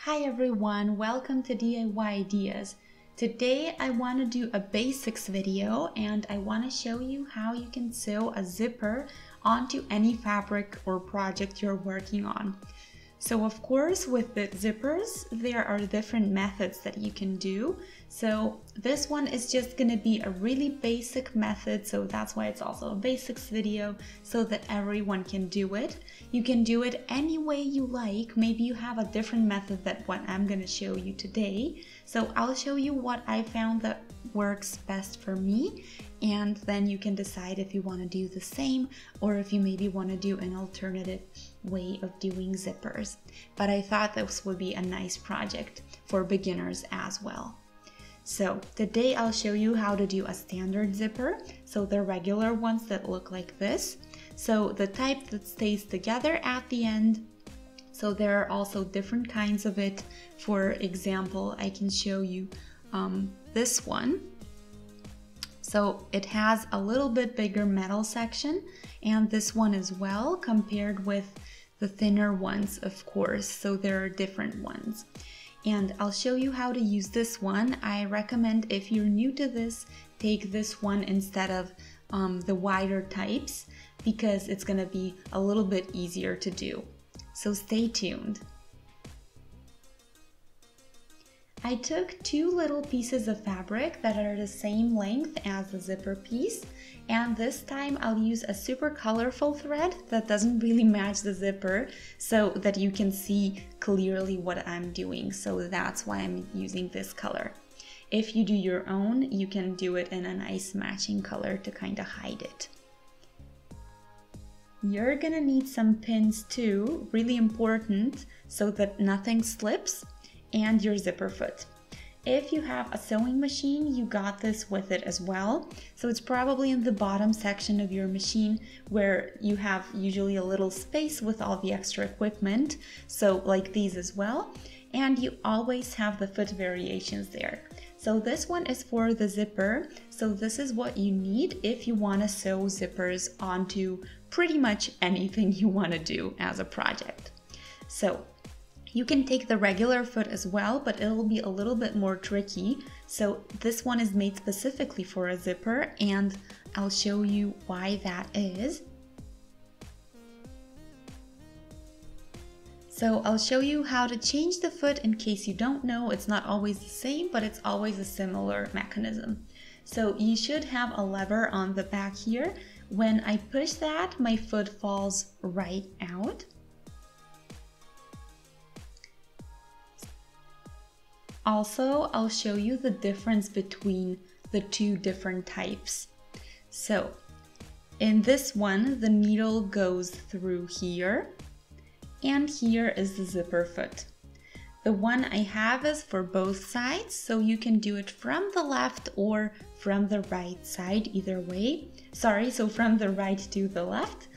Hi everyone, welcome to DIY Ideas. Today I want to do a basics video and I want to show you how you can sew a zipper onto any fabric or project you're working on. So of course with the zippers there are different methods that you can do. So this one is just going to be a really basic method, so that's why it's also a basics video, so that everyone can do it. You can do it any way you like. Maybe you have a different method than what I'm going to show you today. So I'll show you what I found that works best for me, and then you can decide if you want to do the same or if you maybe want to do an alternative way of doing zippers. But I thought this would be a nice project for beginners as well. So today I'll show you how to do a standard zipper, so the regular ones that look like this. So the type that stays together at the end. So there are also different kinds of it. For example, I can show you this one. So it has a little bit bigger metal section, and this one as well, compared with the thinner ones, of course. So there are different ones. And I'll show you how to use this one. I recommend, if you're new to this, take this one instead of the wider types, because it's gonna be a little bit easier to do. So stay tuned. I took two little pieces of fabric that are the same length as the zipper piece, and this time I'll use a super colorful thread that doesn't really match the zipper, so that you can see clearly what I'm doing. So that's why I'm using this color. If you do your own, you can do it in a nice matching color to kind of hide it. You're gonna need some pins too, really important, so that nothing slips, and your zipper foot. If you have a sewing machine, you got this with it as well. So it's probably in the bottom section of your machine where you have usually a little space with all the extra equipment, so like these as well. And you always have the foot variations there. So this one is for the zipper. So this is what you need if you want to sew zippers onto pretty much anything you want to do as a project. So you can take the regular foot as well, but it'll be a little bit more tricky. So this one is made specifically for a zipper, and I'll show you why that is. So I'll show you how to change the foot in case you don't know. It's not always the same, but it's always a similar mechanism. So you should have a lever on the back here. When I push that, my foot falls right out. Also, I'll show you the difference between the two different types. So in this one, the needle goes through here, and here is the zipper foot. The one I have is for both sides, so you can do it from the left or from the right side, either way. Sorry, so from the right to the left.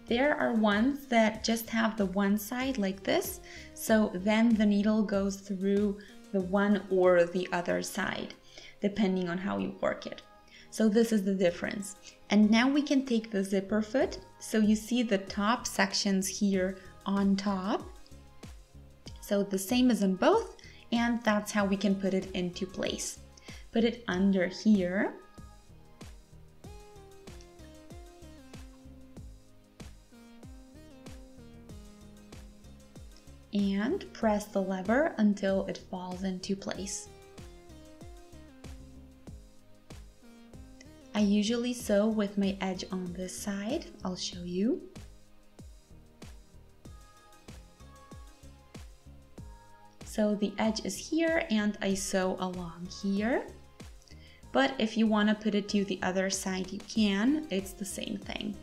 There are ones that just have the one side like this, so then the needle goes through the one or the other side, depending on how you work it. So this is the difference. And now we can take the zipper foot. So you see the top sections here on top. So the same as in both, and that's how we can put it into place. Put it under here. And press the lever until it falls into place. I usually sew with my edge on this side. I'll show you. So the edge is here and I sew along here. But if you want to put it to the other side, you can. It's the same thing.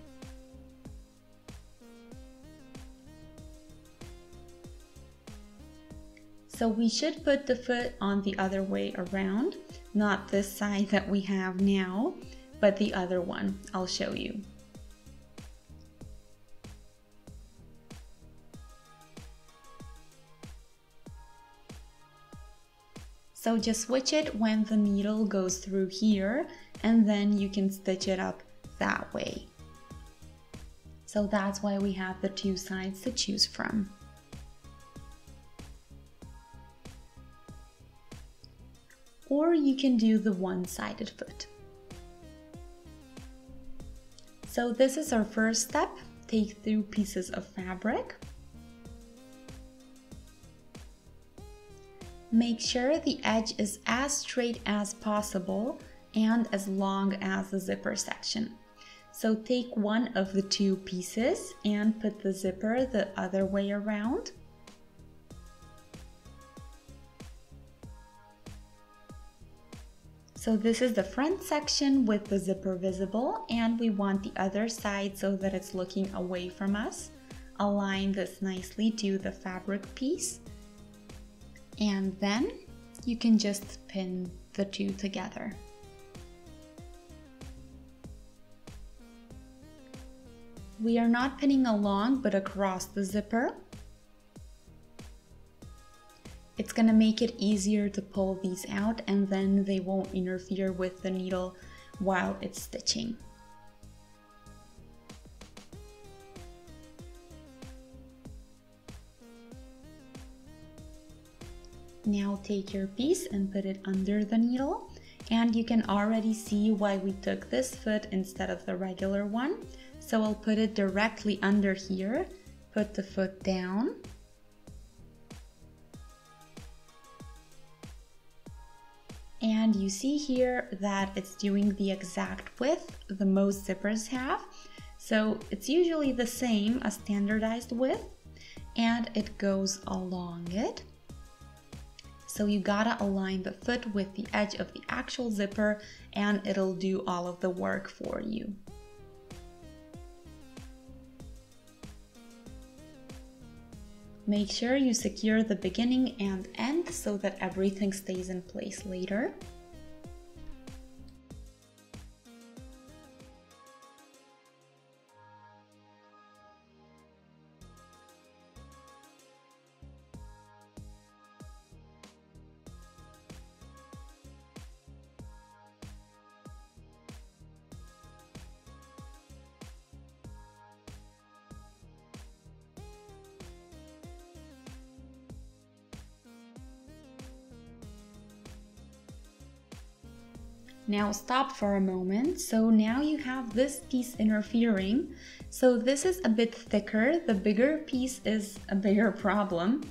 So we should put the foot on the other way around, not this side that we have now, but the other one. I'll show you. So just switch it when the needle goes through here, and then you can stitch it up that way. So that's why we have the two sides to choose from. or you can do the one-sided foot. So this is our first step. Take 2 pieces of fabric. Make sure the edge is as straight as possible and as long as the zipper section. So take one of the 2 pieces and put the zipper the other way around. So this is the front section with the zipper visible, and we want the other side so that it's looking away from us. Align this nicely to the fabric piece, and then you can just pin the 2 together. We are not pinning along but across the zipper. It's going to make it easier to pull these out, and then they won't interfere with the needle while it's stitching. Now take your piece and put it under the needle, and you can already see why we took this foot instead of the regular one. So I'll put it directly under here, put the foot down, and you see here that it's doing the exact width the most zippers have. So it's usually the same, a standardized width, and it goes along it. So you gotta align the foot with the edge of the actual zipper, and it'll do all of the work for you. Make sure you secure the beginning and end so that everything stays in place later. Now stop for a moment. So now you have this piece interfering. So this is a bit thicker. The bigger piece is a bigger problem.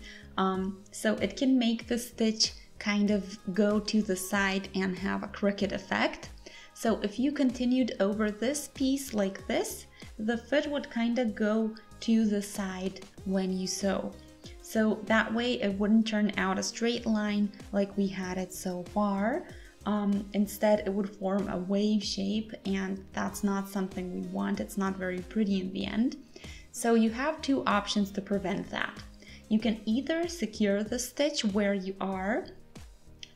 So it can make the stitch kind of go to the side and have a crooked effect. So if you continued over this piece like this, the foot would kind of go to the side when you sew. So that way it wouldn't turn out a straight line like we had it so far. Instead, it would form a wave shape, and that's not something we want. It's not very pretty in the end. So you have 2 options to prevent that. You can either secure the stitch where you are.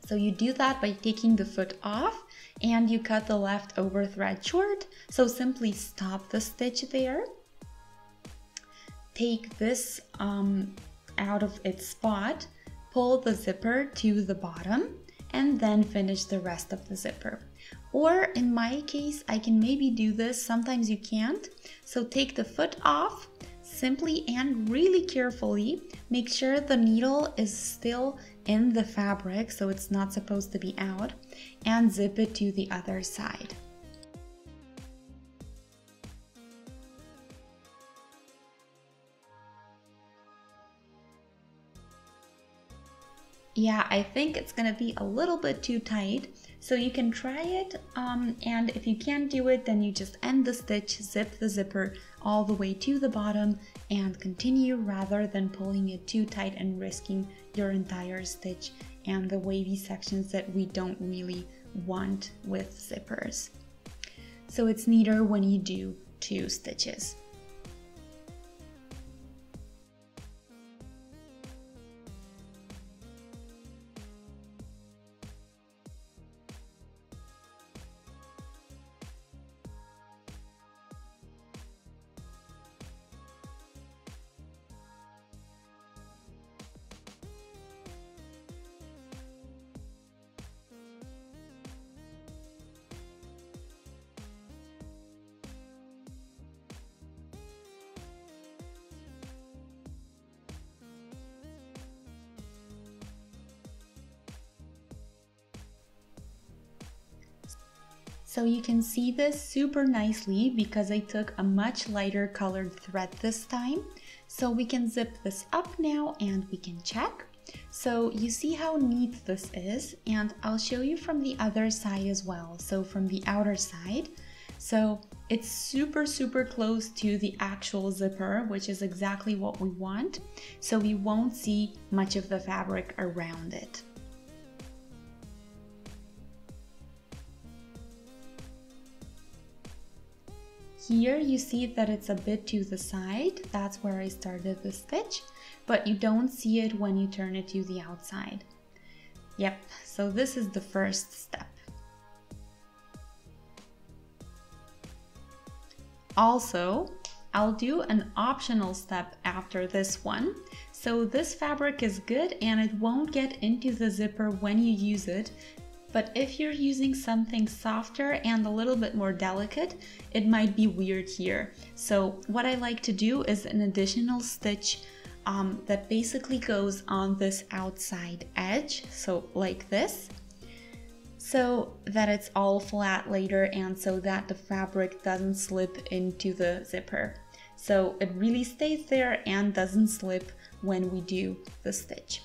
So you do that by taking the foot off, and you cut the leftover thread short. So simply stop the stitch there. Take this out of its spot, pull the zipper to the bottom, and then finish the rest of the zipper. Or in my case, I can maybe do this, sometimes you can't. So take the foot off, simply and really carefully make sure the needle is still in the fabric, so it's not supposed to be out, and zip it to the other side. Yeah, I think it's gonna be a little bit too tight, so you can try it, and if you can't do it, then you just end the stitch, zip the zipper all the way to the bottom, and continue rather than pulling it too tight and risking your entire stitch and the wavy sections that we don't really want with zippers. So it's neater when you do 2 stitches. So you can see this super nicely because I took a much lighter colored thread this time. So we can zip this up now and we can check. So you see how neat this is, and I'll show you from the other side as well. So from the outer side, so it's super close to the actual zipper, which is exactly what we want. So we won't see much of the fabric around it. Here you see that it's a bit to the side, that's where I started the stitch, but you don't see it when you turn it to the outside. Yep, so this is the first step. Also, I'll do an optional step after this one. So this fabric is good and it won't get into the zipper when you use it. But if you're using something softer and a little bit more delicate, it might be weird here. So what I like to do is an additional stitch that basically goes on this outside edge, so like this, so that it's all flat later and so that the fabric doesn't slip into the zipper. So it really stays there and doesn't slip when we do the stitch.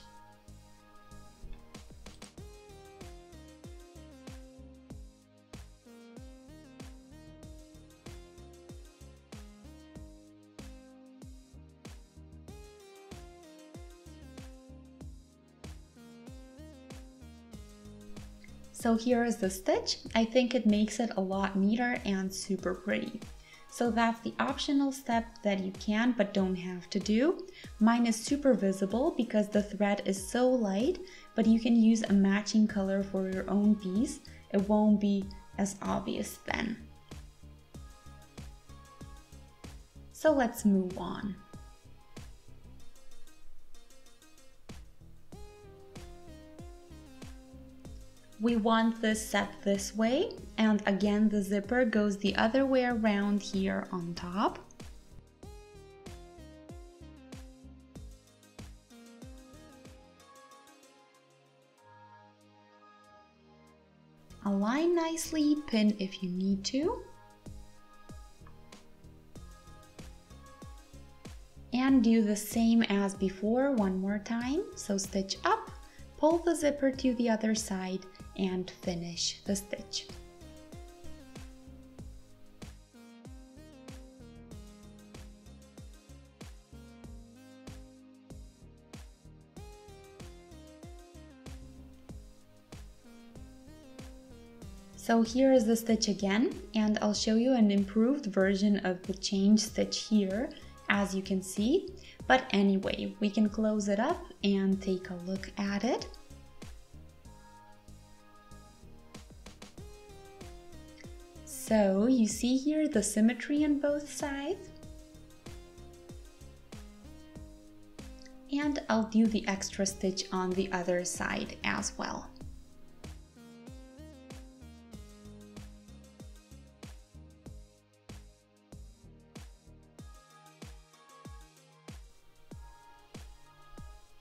So here is the stitch. I think it makes it a lot neater and super pretty. So that's the optional step that you can but don't have to do. Mine is super visible because the thread is so light, but you can use a matching color for your own piece. It won't be as obvious then. So let's move on. We want this set this way, and again the zipper goes the other way around here on top. Align nicely, pin if you need to. And do the same as before one more time. So stitch up, pull the zipper to the other side, and finish the stitch. So here is the stitch again, and I'll show you an improved version of the chain stitch here, as you can see. But anyway, we can close it up and take a look at it. So you see here the symmetry on both sides. And I'll do the extra stitch on the other side as well.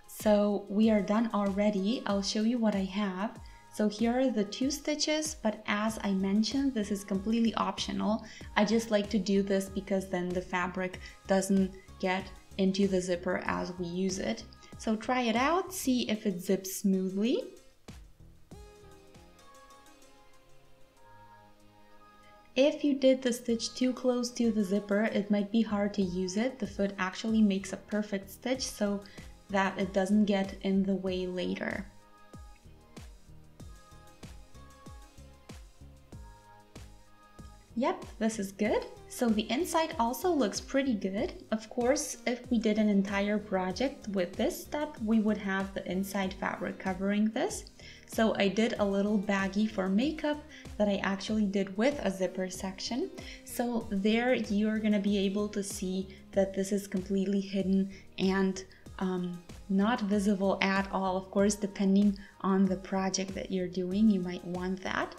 So we are done already. I'll show you what I have. So here are the 2 stitches, but as I mentioned, this is completely optional. I just like to do this because then the fabric doesn't get into the zipper as we use it. So try it out, see if it zips smoothly. If you did the stitch too close to the zipper, it might be hard to use it. The foot actually makes a perfect stitch so that it doesn't get in the way later. Yep, this is good. So the inside also looks pretty good. Of course, if we did an entire project with this step, we would have the inside fabric covering this. So I did a little baggie for makeup that I actually did with a zipper section. So there you're gonna be able to see that this is completely hidden and not visible at all. Of course, depending on the project that you're doing, you might want that.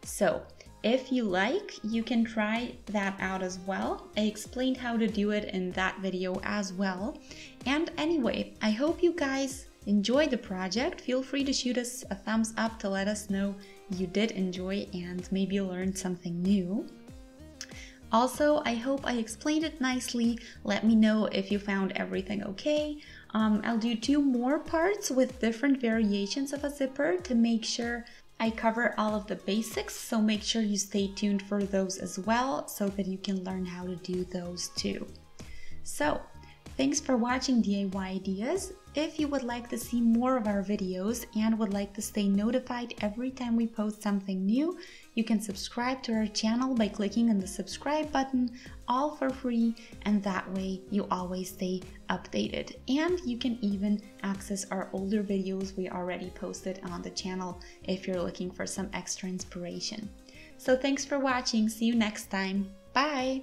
So if you like, you can try that out as well. I explained how to do it in that video as well. And anyway, I hope you guys enjoyed the project. Feel free to shoot us a thumbs up to let us know you did enjoy and maybe learned something new. Also, I hope I explained it nicely. Let me know if you found everything okay. I'll do 2 more parts with different variations of a zipper to make sure I cover all of the basics, so make sure you stay tuned for those as well so that you can learn how to do those too. So, thanks for watching DIY Ideas. If you would like to see more of our videos and would like to stay notified every time we post something new, you can subscribe to our channel by clicking on the subscribe button, all for free, and that way you always stay updated. And you can even access our older videos we already posted on the channel if you're looking for some extra inspiration. So thanks for watching. See you next time. Bye!